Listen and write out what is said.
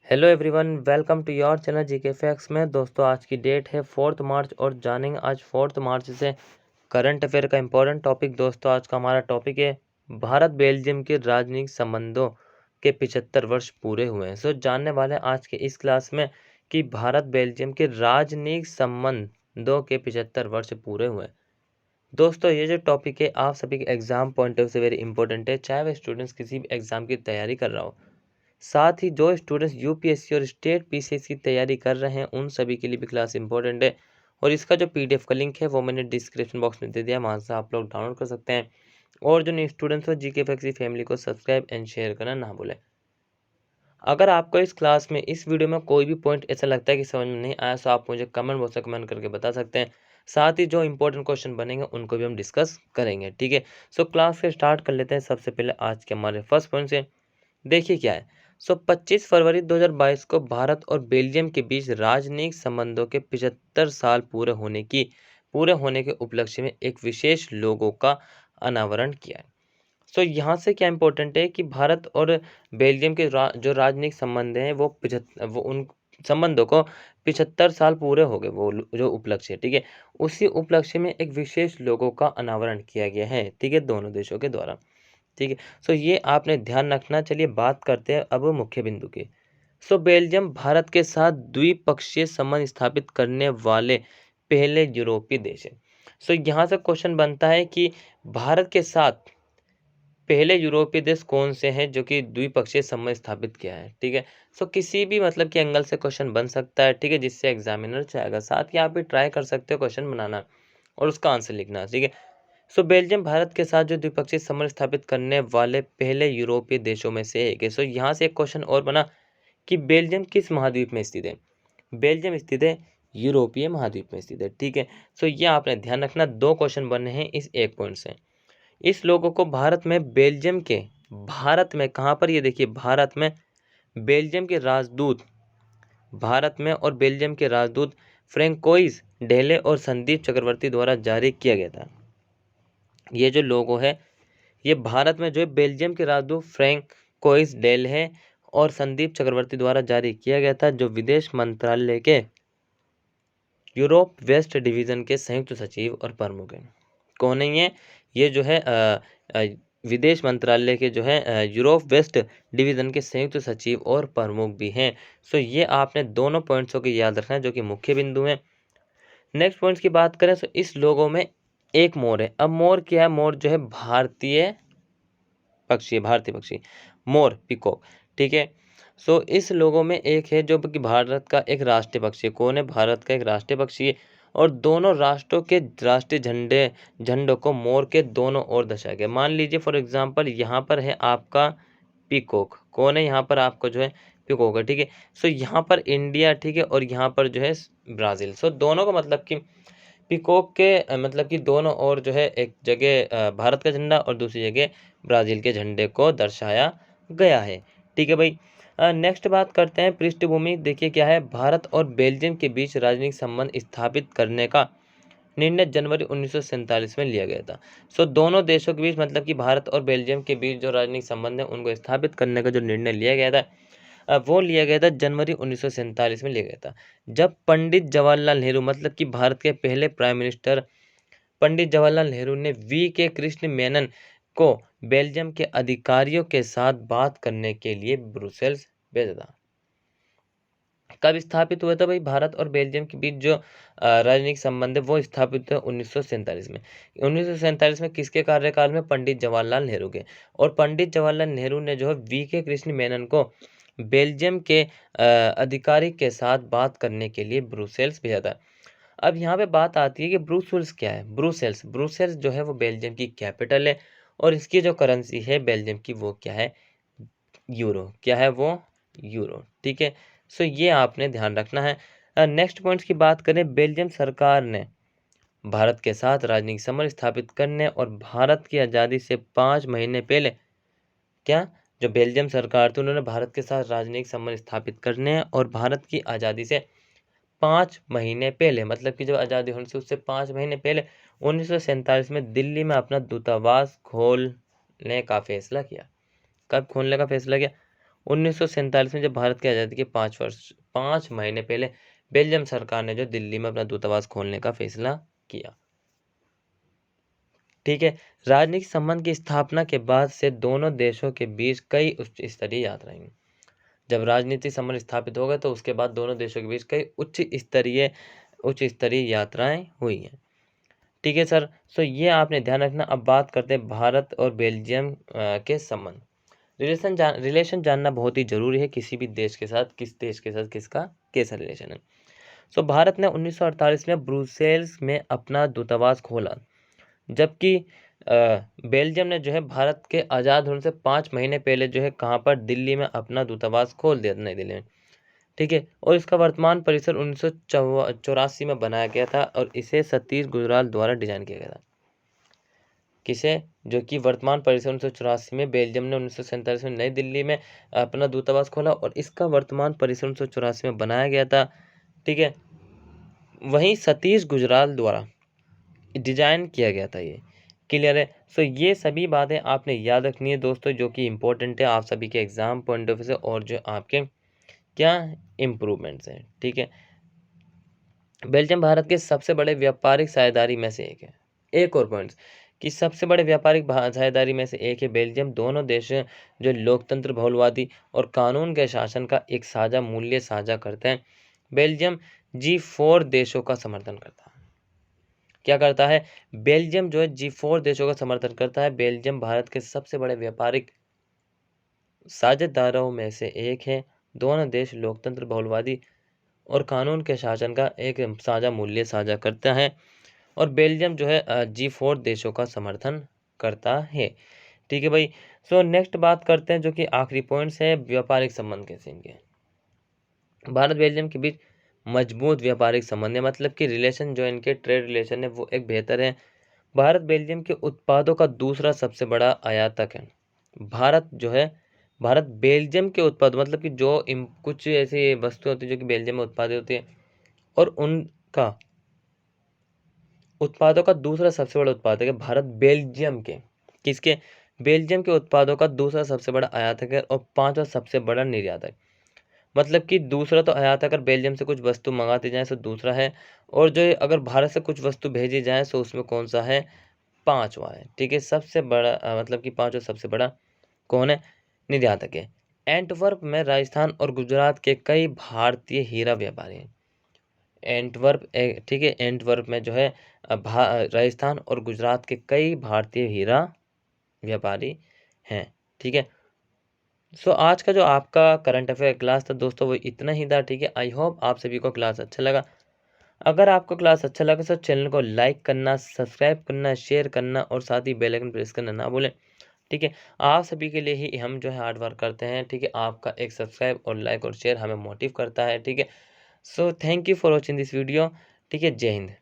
Hello everyone, welcome to your channel GK facts में। दोस्तों, आज की डेट है 4 मार्च और जानेंगे आज 4 मार्च से करंट अफेयर का इम्पोर्टेंट टॉपिक। दोस्तों, आज का हमारा टॉपिक है भारत बेल्जियम के राजनीतिक संबंधों के 75 वर्ष पूरे हुए हैं। जानने वाले हैं आज के इस क्लास में कि भारत बेल्जियम के राजनीतिक संबंधों के 75 वर्ष पूरे हुए हैं। दोस्तों, ये जो टॉपिक है आप सभी के एग्जाम पॉइंट ऑफ से वेरी इंपॉर्टेंट है, चाहे वह स्टूडेंट्स किसी भी एग्जाम की तैयारी कर रहा हो। साथ ही जो स्टूडेंट्स यूपीएससी और स्टेट पीसीएस की तैयारी कर रहे हैं उन सभी के लिए भी क्लास इंपॉर्टेंट है। और इसका जो पीडीएफ का लिंक है वो मैंने डिस्क्रिप्शन बॉक्स में दे दिया, वहाँ से आप लोग डाउनलोड कर सकते हैं। और जो न्यू स्टूडेंट्स हो जीके फैक्ट्स फैमिली को सब्सक्राइब एंड शेयर करना ना भूलें। अगर आपको इस क्लास में इस वीडियो में कोई भी पॉइंट ऐसा लगता है कि समझ में नहीं आया तो आप मुझे कमेंट बॉक्स में कमेंट करके बता सकते हैं। साथ ही जो इंपॉर्टेंट क्वेश्चन बनेंगे उनको भी हम डिस्कस करेंगे, ठीक है। क्लास से स्टार्ट कर लेते हैं। सबसे पहले आज के हमारे फर्स्ट पॉइंट से देखिए क्या है। 25 फरवरी 2022 को भारत और बेल्जियम के बीच राजनयिक संबंधों के 75 साल पूरे होने के उपलक्ष्य में एक विशेष लोगो का अनावरण किया है। यहाँ से क्या इंपॉर्टेंट है कि भारत और बेल्जियम के जो राजनयिक संबंध हैं वो उन संबंधों को 75 साल पूरे हो गए, वो जो उपलक्ष्य है, ठीक है। उसी उपलक्ष्य में एक विशेष लोगो का अनावरण किया गया है, ठीक है, दोनों देशों के द्वारा, ठीक है। ये आपने ध्यान रखना। चलिए बात करते हैं अब मुख्य बिंदु की। बेल्जियम भारत के साथ द्विपक्षीय संबंध स्थापित करने वाले पहले यूरोपीय देश है। यहाँ से क्वेश्चन बनता है कि भारत के साथ पहले यूरोपीय देश कौन से हैं जो कि द्विपक्षीय संबंध स्थापित किया है, ठीक है। किसी भी मतलब के एंगल से क्वेश्चन बन सकता है, ठीक है, जिससे एग्जामिनर चाहेगा। साथ ही आप भी ट्राई कर सकते हो क्वेश्चन बनाना और उसका आंसर लिखना, ठीक है। बेल्जियम भारत के साथ जो द्विपक्षीय संबंध स्थापित करने वाले पहले यूरोपीय देशों में से एक है। यहाँ से एक क्वेश्चन और बना कि बेल्जियम किस महाद्वीप में स्थित है। बेल्जियम स्थित है यूरोपीय महाद्वीप में स्थित है, ठीक है। ये आपने ध्यान रखना। दो क्वेश्चन बने हैं इस एक पॉइंट से। इस लोगों को भारत में बेल्जियम के भारत में कहाँ पर, ये देखिए, भारत में बेल्जियम के राजदूत भारत में और बेल्जियम के राजदूत फ्रेंकोइस ढेले और संदीप चक्रवर्ती द्वारा जारी किया गया था। ये जो लोगो है ये भारत में जो है बेल्जियम के राजदूत फ्रेंकोइस डेल है और संदीप चक्रवर्ती द्वारा जारी किया गया था, जो विदेश मंत्रालय के यूरोप वेस्ट डिवीजन के संयुक्त सचिव और प्रमुख हैं। कौन है ये? ये जो है विदेश मंत्रालय के जो है यूरोप वेस्ट डिवीजन के संयुक्त सचिव और प्रमुख भी हैं। ये आपने दोनों पॉइंट्सों को याद रखना है जो कि मुख्य बिंदु हैं। नेक्स्ट पॉइंट्स की बात करें तो इस लोगों में एक मोर है। अब मोर क्या है? मोर जो है भारतीय पक्षी मोर, पीकॉक, ठीक है। इस लोगों में एक है जो कि भारत का एक राष्ट्रीय पक्षी है। कौन है? भारत का एक राष्ट्रीय पक्षी है और दोनों राष्ट्रों के राष्ट्रीय झंडों को मोर के दोनों ओर दर्शाया गया। मान लीजिए फॉर एग्जांपल यहाँ पर है आपका पीकॉक। कौन है? यहाँ पर आपको जो है पीकॉक है, ठीक है। यहाँ पर इंडिया, ठीक है, और यहाँ पर जो है ब्राज़ील। दोनों का मतलब कि पीकॉक के मतलब कि दोनों ओर जो है एक जगह भारत का झंडा और दूसरी जगह ब्राज़ील के झंडे को दर्शाया गया है, ठीक है भाई। नेक्स्ट बात करते हैं पृष्ठभूमि। देखिए क्या है। भारत और बेल्जियम के बीच राजनीतिक संबंध स्थापित करने का निर्णय जनवरी 1947 में लिया गया था। दोनों देशों के बीच मतलब कि भारत और बेल्जियम के बीच जो राजनीतिक संबंध है उनको स्थापित करने का जो निर्णय लिया गया था वो लिया गया था जनवरी 1947 में लिया गया था, जब पंडित जवाहरलाल नेहरू मतलब कि भारत के पहले प्राइम मिनिस्टर पंडित जवाहरलाल नेहरू ने वी के कृष्ण मेनन को बेल्जियम के अधिकारियों के साथ बात करने के लिए ब्रुसेल्स भेजा था। कब स्थापित हुआ था भाई? भारत और बेल्जियम के बीच जो राजनीतिक संबंध है वो स्थापित हुआ 1947 में। 1947 में किसके कार्यकाल में? पंडित जवाहरलाल नेहरू के। और पंडित जवाहरलाल नेहरू ने जो है वी के कृष्ण मेनन को बेल्जियम के अधिकारी के साथ बात करने के लिए ब्रुसेल्स भेजा था। अब यहाँ पे बात आती है कि ब्रुसेल्स क्या है? ब्रुसेल्स जो है वो बेल्जियम की कैपिटल है और इसकी जो करेंसी है बेल्जियम की वो क्या है? यूरो। क्या है वो? यूरो, ठीक है। ये आपने ध्यान रखना है। नेक्स्ट पॉइंट्स की बात करें। बेल्जियम सरकार ने भारत के साथ राजनीतिक संबंध स्थापित करने और भारत की आज़ादी से 5 महीने पहले क्या जो बेल्जियम सरकार थी उन्होंने भारत के साथ राजनीतिक संबंध स्थापित करने और भारत की आज़ादी से 5 महीने पहले मतलब कि जब आज़ादी होने से उससे 5 महीने पहले 1947 में दिल्ली में अपना दूतावास खोलने का फैसला किया। कब खोलने का फैसला किया? 1947 में जब भारत की आज़ादी के 5 महीने पहले बेल्जियम सरकार ने जो दिल्ली में अपना दूतावास खोलने का फैसला किया। ठीक है, राजनीतिक संबंध की स्थापना के बाद से दोनों देशों के बीच कई उच्च स्तरीय यात्राएं हुई। जब राजनीतिक संबंध स्थापित हो गए तो उसके बाद दोनों देशों के बीच कई उच्च स्तरीय यात्राएं हुई हैं। ठीक है सर, सो ये आपने ध्यान रखना। अब बात करते हैं भारत और बेल्जियम के संबंध। रिलेशन जानना बहुत ही जरूरी है किसी भी देश के साथ, किस देश के साथ किसका कैसा रिलेशन है। सो भारत ने 1948 में ब्रुसेल्स में अपना दूतावास खोला, जबकि बेल्जियम ने जो है भारत के आज़ाद होने से 5 महीने पहले जो है कहाँ पर, दिल्ली में अपना दूतावास खोल दिया, नई दिल्ली में। ठीक है, और इसका वर्तमान परिसर 1984 में बनाया गया था और इसे सतीश गुजराल द्वारा डिजाइन किया गया था। किसे, जो कि वर्तमान परिसर 1984 में बेल्जियम ने 1947 में नई दिल्ली में अपना दूतावास खोला और इसका वर्तमान परिसर 1984 में बनाया गया था। ठीक है, वहीं सतीश गुजराल द्वारा डिजाइन किया गया था। ये क्लियर है। सो ये सभी बातें आपने याद रखनी है दोस्तों, जो कि इम्पोर्टेंट है आप सभी के एग्जाम पॉइंट ऑफ व्यू से और जो आपके क्या इम्प्रूवमेंट्स हैं। ठीक है, बेल्जियम भारत के सबसे बड़े व्यापारिक साझेदारी में से एक है। एक और पॉइंट कि सबसे बड़े व्यापारिक साझेदारी में से एक है बेल्जियम। दोनों देश जो लोकतंत्र, बहुलवादी और कानून के शासन का एक साझा मूल्य साझा करते हैं। बेल्जियम G4 देशों का समर्थन करता है। क्या करता है? बेल्जियम जो है G4 देशों का समर्थन करता है। बेल्जियम भारत के सबसे बड़े व्यापारिक साझेदारों में से एक है। दोनों देश लोकतंत्र, बहुलवादी और कानून के शासन का एक साझा मूल्य साझा करता है और बेल्जियम जो है G4 देशों का समर्थन करता है। ठीक है भाई। सो नेक्स्ट बात करते हैं जो कि आखिरी पॉइंट्स है, व्यापारिक संबंध कैसे इनके। भारत बेल्जियम के बीच मजबूत व्यापारिक संबंध है, मतलब कि रिलेशन जो इनके ट्रेड रिलेशन है वो एक बेहतर है। भारत बेल्जियम के उत्पादों का दूसरा सबसे बड़ा आयातक है। भारत बेल्जियम के उत्पाद, मतलब कि जो कुछ ऐसी वस्तुएं होती है जो कि बेल्जियम में उत्पादित होती है और उनका उत्पादों का दूसरा सबसे बड़ा उत्पादक है भारत बेल्जियम के। किसके? बेल्जियम के उत्पादों का दूसरा सबसे बड़ा आयातक है और पांचवा सबसे बड़ा निर्यातक। मतलब कि दूसरा तो आयात, अगर बेल्जियम से कुछ वस्तु मंगाती जाए तो दूसरा है, और जो अगर भारत से कुछ वस्तु भेजी जाए तो उसमें कौन सा है? पांचवा है। ठीक है, सबसे बड़ा मतलब कि पांचवा सबसे बड़ा कौन है? निर्यातक है। एंटवर्प में राजस्थान और गुजरात के कई भारतीय हीरा व्यापारी हैं। ठीक है, एंटवर्प में जो है राजस्थान और गुजरात के कई भारतीय हीरा व्यापारी हैं। ठीक है, सो आज का जो आपका करंट अफेयर क्लास था दोस्तों वो इतना ही था। ठीक है, आई होप आप सभी को क्लास अच्छा लगा। अगर आपको क्लास अच्छा लगा तो चैनल को लाइक करना, सब्सक्राइब करना, शेयर करना और साथ ही बेल आइकन प्रेस करना ना भूलें। ठीक है, आप सभी के लिए ही हम जो है हार्ड वर्क करते हैं। ठीक है, आपका एक सब्सक्राइब और लाइक और शेयर हमें मोटिव करता है। ठीक है, so thank you for watching this video. ठीक है, जय हिंद।